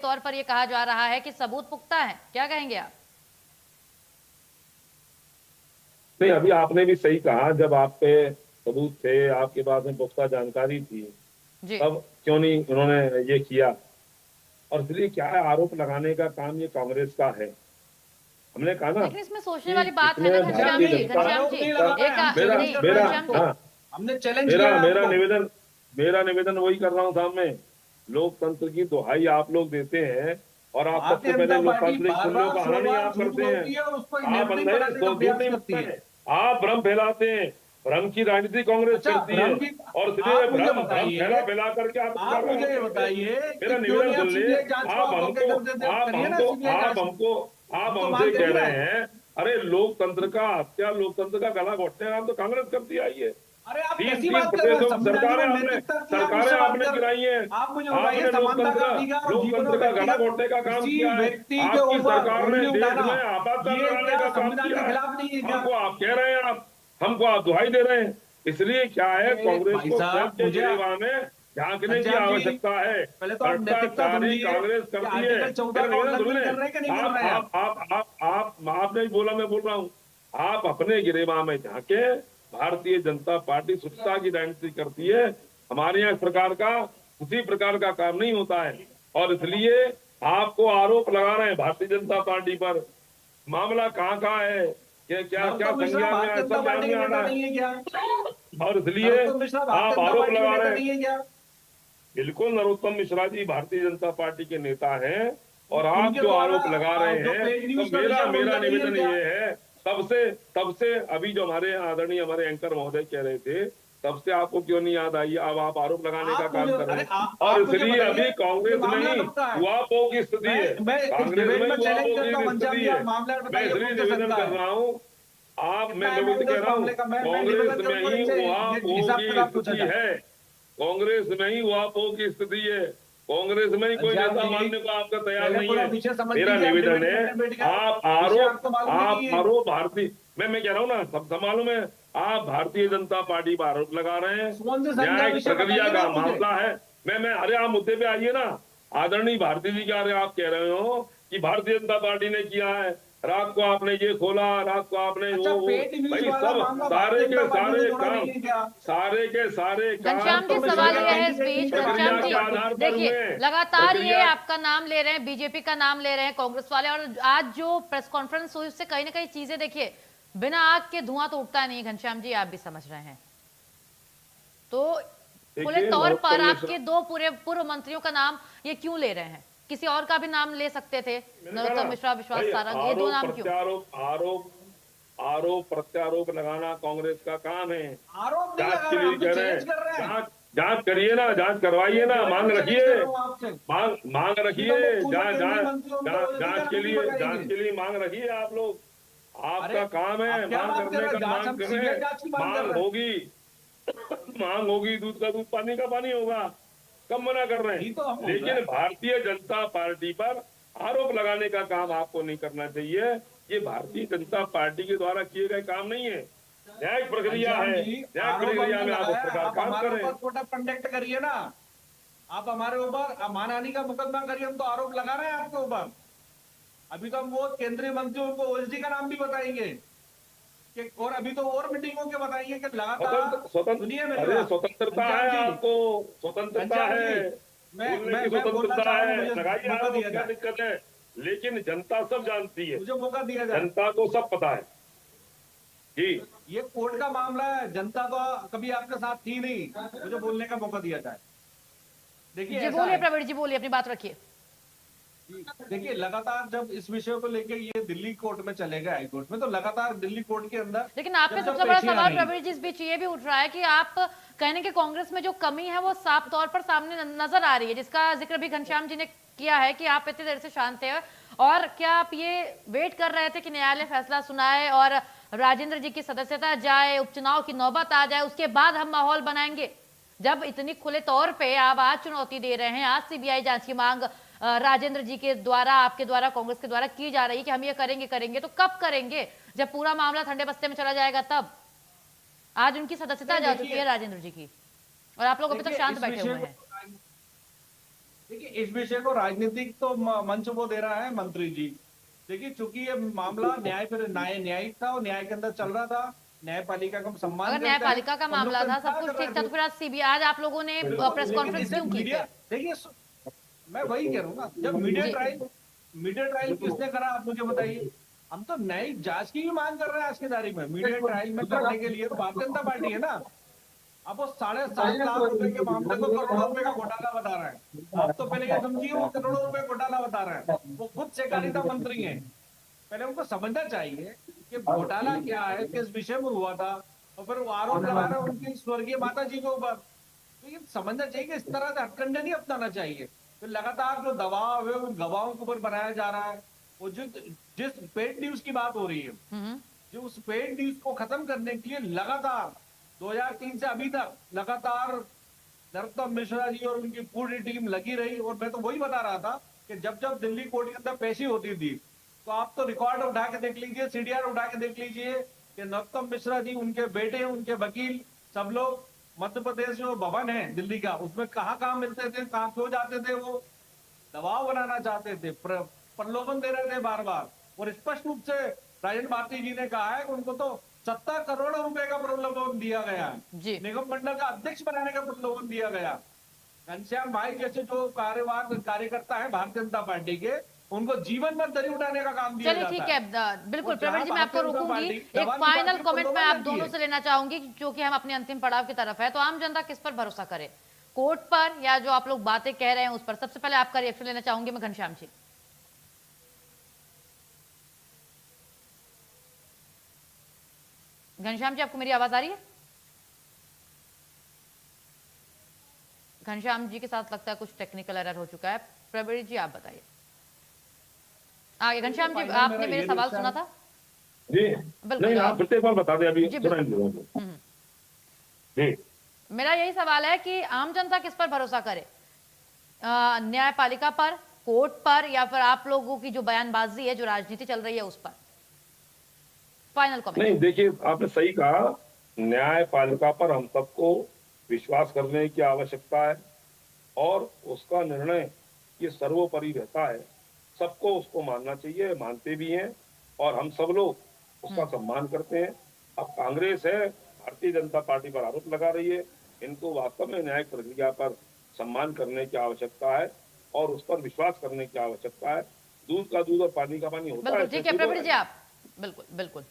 तौर पर यह कहा जा रहा है कि सबूत पुख्ता है, क्या कहेंगे आप? नहीं, अभी आपने भी सही कहा, जब आप पे सबूत थे, आपके पास में पुख्ता जानकारी थी, जी। तब क्यों नहीं उन्होंने ये किया। और इसलिए क्या है, आरोप लगाने का काम ये कांग्रेस का है। हमने कहा ना लेकिन इसमें सोचने कि वाली बात है ना इसमें घनश्याम भारतीय जी, जनता घनश्याम आरोप जी, नहीं लगा रहे एक हैं, हम मेरा नहीं, चैलेंज कर रहे हैं मेरा घनश्याम जी, आपको। हाँ, हमने चैलेंज मेरा किया है मेरा आपको। निवेदन मेरा निवेदन वही कर रहा हूँ सामने। लोकतंत्र की दुहाई आप लोग देते हैं, और आप भारतीय सबसे पहले जनता पार्टी लोकतांत्रिक बार मूल्यों बार का हनन ही सोमवार आप झूठ करते हैं। बोलती है और उसको एक आप नेगेटिव नहीं, बनाने का झूठ प्रयास नहीं करती बोलते है। हैं, आप भ्रम फैलाते हैं। भ्रम की राजनीति कांग्रेस अच्छा, करती है, भ्रम की और इसलिए आप मुझे भ्रम भ्रम बताइए, फैला करके आप आप मुझे ये बताइए मेरा कि क्यों निवेदन नहीं आप सुन ले। सीबीआई जांच को आप आप हमको कहते थे, आप करिए ना हमको सीबीआई आप जांच। हमको आप हम तो हमसे मांग कर कह ही रहे रहे हैं। हैं, अरे लोकतंत्र का हत्या, लोकतंत्र का गला घोटने का काम तो कांग्रेस करती आई है। अरे आप तीन कैसी तीन बात कर रहे हैं? प्रदेशों की संविधान सरकारें में आपने नैतिकता की आप सरकारें मुझसे बात आपने कर रहे गिराई हैं। हैं। आप मुझे बताइए, आपने समानता का लोकतंत्र अधिकार और जीवन लोकतंत्र और का गला व्यक्तिगत घोटने का काम किसी किया है। व्यक्ति के आपकी ऊपर सरकार ने उंगली देश उठाना, में आपातकाल ये लगाने क्या का काम संविधान किया के है। खिलाफ नहीं है क्या? हमको आप कह रहे हैं, आप हमको आप दुहाई दे रहे हैं। इसलिए क्या है, अरे कांग्रेस भाई को स्वयं साहब, के मुझे गिरेबान में झांकने की घनश्याम जी, आवश्यकता है। पहले तो आप नैतिकता भ्रष्टाचारी समझिए कांग्रेस कि करती है। आर्टिकल 14 मेरा का निवेदन सुन उल्लंघन लें। कर रहे हैं कि नहीं कर आप रहे हैं आप? आप आप आप आपने बोला, मैं बोल रहा हूँ। आप अपने गिरेबान में झांके। भारतीय जनता पार्टी स्वच्छता की राजनीति करती है। हमारे यहाँ इस प्रकार का उसी प्रकार का काम नहीं होता है, और इसलिए आपको आरोप लगा रहे हैं भारतीय जनता पार्टी पर। मामला कहाँ है, क्या क्या क्या नरोत्तम मिश्रा संज्ञान में भारतीय आया, जनता सब ध्यान पार्टी में के आ नेता रहा नहीं है क्या? है। और इसलिए नरोत्तम मिश्रा भारतीय आप जनता आरोप पार्टी के लगा नेता रहे नहीं हैं। है क्या? बिल्कुल, नरोत्तम मिश्रा जी भारतीय जनता पार्टी के नेता हैं, और आप उनके जो द्वारा आरोप लगा रहे जो हैं, फेक तो न्यूज का मेरा विषय मेरा उनका नहीं है निवेदन क्या? ये है, तब से अभी जो हमारे आदरणीय हमारे एंकर महोदय कह रहे थे, तब से आपको क्यों नहीं याद आई? अब आप आरोप लगाने का आप काम मुझे, कर रहे अरे हैं, और आप मुझे इसलिए बताइए, अभी ये कांग्रेस में मामला ही कब का है? उहापोह की स्थिति है। मैं इस कांग्रेस डिबेट में में ही चैलेंज उहापोह करता हूँ की घनश्याम स्थिति जी, है। आप मामला मैं बताइए इसलिए कौन से सन निवेदन का कर है? रहा हूँ। कितना मैं है लोगों से उस कह रहा हूँ, मामले का? मैं कांग्रेस निवेदन में करूंगा ही इनसे, ये उहापोह हिसाब की किताब पूछा स्थिति जाए। है। कांग्रेस में ही उहापोह की स्थिति है। कांग्रेस में ही कोई घनश्याम नेता जी, मानने को आपका तैयार पहले नहीं पूरा है। विषय समझ मेरा लीजिए, आप निवेदन डिबेट है, करने बैठ गए। आप विषय आपको मालूम ही नहीं है। आरोप भारतीय, मैं कह रहा हूँ ना, सब मालूम है। आप भारतीय जनता पार्टी पर आरोप लगा रहे हैं। कौन से सन का न्यायिक विषय प्रक्रिया बताइए ना का आप मुझे। मामला है। मैं अरे आप मुद्दे पे आइए ना। आदरणीय भारती जी, क्या आप कह रहे हो कि भारतीय जनता पार्टी ने किया है? रात को आपने ये खोला, रात को आपने अच्छा, वो पेड न्यूज भाई, वाला सब मामला सारे भारतीय के जनता पार्टी से सारे जुड़ा काम, नहीं है क्या? सारे के सारे काम घनश्याम जी, नरोत्तम मिश्रा सवाल का यह है इस कैंडिडेट नहीं बीच, थे प्रक्रिया घनश्याम भारतीय जी के जनता आधार पार्टी। पर देखिए, हुए। लगातार ये प्रक्रिया आपका नाम ले रहे हैं, बीजेपी का नाम ले रहे हैं कांग्रेस वाले, और आज जो प्रेस कॉन्फ्रेंस हुई उससे कहीं ना कहीं चीजें, देखिए, बिना आग के धुआं तो उठता नहीं। घनश्याम जी, आप भी समझ रहे हैं, तो खुले देखिए, तौर पर नरोत्तम आपके मिश्रा, दो पूरे पूर्व मंत्रियों का नाम ये क्यों ले रहे हैं? किसी और का भी नाम ले सकते थे, मैंने कहा नरोत्तम ना मिश्रा, विश्वास भाई, सारंग, ये दो आरोप नाम क्यों? प्रत्यारोप आरोप आरोप प्रत्यारोप लगाना कांग्रेस का काम है। आरोप नहीं जांच लगा के रहे, लिए हम तो कह रहे हैं, चैलेंज कर रहे हैं। जांच जांच करिए ना, जांच करवाइए ना, डिबेट मांग में चैलेंज रखिए, कर रहा हूं आपसे। मांग अभी तो रखिए, वो पूर्व जांच केंद्रीय जांच मंत्री उनको जांच ओवैसी का नाम नहीं जांच बताएंगे। के लिए मांग रखिए आप लोग। अरे आपका काम है आप क्या मांग बात कर करने रहे का, हैं? जांच, मांग हम करें। सीबीआई जांच की मांग कर मांग रहे हैं। होगी मांग होगी, दूध का दूध, पानी का पानी होगा। कब मना कर रहे यही तो हम हैं? बोल रहे लेकिन हैं। भारतीय जनता पार्टी पर आरोप लगाने का काम आपको नहीं करना चाहिए। ये भारतीय जनता पार्टी के द्वारा किए गए काम नहीं है, न्यायिक प्रक्रिया घनश्याम है। जी, न्यायिक आरोप प्रक्रिया हमने में आप उस लगाया, प्रकार आप काम हमारे करें। ऊपर कोर्ट ऑफ कंडक्ट करिए ना। आप हमारे ऊपर मानहानि का मुकदमा करिए, हम तो आरोप लगा रहे हैं आपके ऊपर। अभी तो हम वो केंद्रीय मंत्रियों को ओएसडी का नाम भी बताएंगे कि, और अभी तो और मीटिंगों के बताएंगे कि लगातार। सुनिए मेरी अरे बात स्वतंत्रता घनश्याम है, जी, आपको स्वतंत्रता घनश्याम है, जी, बोलने की मैं बोलना स्वतंत्रता चाह रहा हूं, है, मुझे लगाइए मौका आरोप, दिया क्या जाए, दिक्कत है? लेकिन जनता सब जानती है, मुझे मौका दिया जाए। जनता को सब पता है जी। ये कोर्ट का मामला है, जनता तो कभी आपके साथ थी नहीं, मुझे बोलने का मौका दिया जाए। देखिए जी ऐसा बोलिए है, प्रवीण जी, बोलिए, अपनी बात रखिए। देखिए लगातार जब इस विषय को लेके ये दिल्ली कोर्ट में चलेगा, हाई कोर्ट में, तो लगातार दिल्ली कोर्ट के अंदर, लेकिन आप पे जब सबसे बड़ा पेशियां सवाल नहीं, प्रवीण जी इस बीच ये भी उठ रहा है कि आप कहने के कांग्रेस में जो कमी है वो साफ तौर पर सामने नजर आ रही है, जिसका जिक्र भी घनश्याम जी ने किया है कि आप इतनी देर से शांत थे, और क्या आप ये वेट कर रहे थे कि न्यायालय फैसला सुनाए और राजेंद्र जी की सदस्यता जाए, उपचुनाव की नौबत आ जाए, उसके बाद हम माहौल बनाएंगे? जब इतनी खुले तौर पे आप आज चुनौती दे रहे हैं, आज सीबीआई जांच की मांग राजेंद्र जी के द्वारा, आपके द्वारा, कांग्रेस के द्वारा की जा रही है कि हम ये करेंगे, तो कब करेंगे? जब पूरा मामला ठंडे बस्ते में चला जाएगा तब? आज उनकी सदस्यता जा चुकी है राजेंद्र जी की, और आप लोग अभी तक शांत बैठे हुए हैं। देखिए, इस विषय को राजनीतिक तो मंच वो दे रहा है मंत्री जी। देखिए, चूंकि ये मामला न्यायिक था और न्याय के अंदर चल रहा था, न्यायपालिका का हम सम्मान अगर करते हैं, न्यायपालिका का हम लोग मामला तो था, सब इंतजार कुछ कर ठीक रहे था, थे। तो फिर आज सीबीआई, आज आप लोगों ने बिल्कुल, प्रेस लेकिन कॉन्फ्रेंस इसे क्यों की मीडिया, फिर? देखिए मैं वही कह रहा हूँ ना, जब जी मीडिया ट्रायल किसने करा, आप मुझे बताइए। हम तो न्यायिक जांच की भी मांग कर रहे हैं आज की तारीख में। मीडिया ट्रायल में करने के लिए तो भारतीय जनता पार्टी है ना। अब वो 7.5 लाख रुपए के मामले को करोड़ों रुपए का घोटाला बता रहा है। आप तो पहले ये समझिए वो करोड़ों रुपए घोटाला बता रहा है, वो खुद सहकारिता मंत्री हैं। पहले उनको समझना चाहिए कि घोटाला क्या है, किस विषय में हुआ था, और फिर वो आरोप लगा रहे हैं उनकी स्वर्गीय माता जी के ऊपर। तो ये समझना चाहिए कि इस तरह से हथकंडे नहीं अपनाना चाहिए। फिर लगातार जो दबाव है उन गवाहों के ऊपर बनाया जा रहा है। वो जिस पेड न्यूज की बात हो रही है, जो उस पेड न्यूज को खत्म करने के लिए लगातार 2003 से अभी तक लगातार नरोत्तम मिश्रा जी और उनकी पूरी टीम लगी रही। और मैं तो वही बता रहा था कि जब जब दिल्ली कोर्ट के अंदर पेशी होती थी, तो आप तो रिकॉर्ड उठा के देख लीजिए, सीडीआर उठा के देख लीजिए कि नरोत्तम मिश्रा जी, उनके बेटे, उनके वकील, सब लोग मध्य प्रदेश जो भवन है दिल्ली का, उसमें कहाँ मिलते थे, कहाँ क्यों जाते थे। वो दबाव बनाना चाहते थे, प्रलोभन दे रहे थे बार बार। और स्पष्ट रूप से राजन भारती जी ने कहा है कि उनको तो 70 करोड़ रुपए का प्रलोभन दिया गया, जी निगम मंडल का अध्यक्ष बनाने का प्रलोभन दिया गया। घनश्याम भाई जैसे जो कार्यकर्ता है भारतीय जनता पार्टी के, उनको जीवन भर दरी उठाने का काम दिया चलिए जाता ठीक है। है, बिल्कुल और प्रवीण जहां जी, मैं आपको भारतीय जनता रोकूंगी। पार्टी एक दवा निकाल फाइनल के कमेंट मैं प्रलोभन आप देती दोनों है। से लेना चाहूंगी, जो कि हम अपने अंतिम पड़ाव की तरफ है। तो आम जनता किस पर भरोसा करे, कोर्ट पर या जो आप लोग बातें कह रहे हैं उस पर? सबसे पहले आपका रिएक्शन लेना चाहूंगी मैं, घनश्याम जी। घनश्याम जी, आपको मेरी आवाज आ रही है? घनश्याम जी के साथ लगता है कुछ टेक्निकल एरर हो चुका है। प्रवीण जी, आप बताइए आगे। घनश्याम जी, आपने मेरे सवाल सुना था? जी बिल्कुल नहीं, आप फिर से एक बार बता दें, अभी जी सुना बिल्कुल। नहीं मुझे। जी मेरा यही सवाल है कि आम जनता किस पर भरोसा करे, न्यायपालिका पर, कोर्ट पर, या फिर आप लोगों की जो बयानबाजी है, जो राजनीति चल रही है उस पर? Final comment. नहीं, देखिए आपने सही कहा, न्यायपालिका पर हम सबको विश्वास करने की आवश्यकता है और उसका निर्णय ये सर्वोपरि रहता है। सबको उसको मानना चाहिए, मानते भी हैं और हम सब लोग उसका सम्मान करते हैं। अब कांग्रेस है, भारतीय जनता पार्टी पर आरोप लगा रही है, इनको वास्तव में न्यायिक प्रक्रिया पर सम्मान करने की आवश्यकता है और उस पर विश्वास करने की आवश्यकता है। दूध का दूध और पानी का पानी होता है। बिल्कुल ठीक है प्रवीण जी, आप बिल्कुल बिल्कुल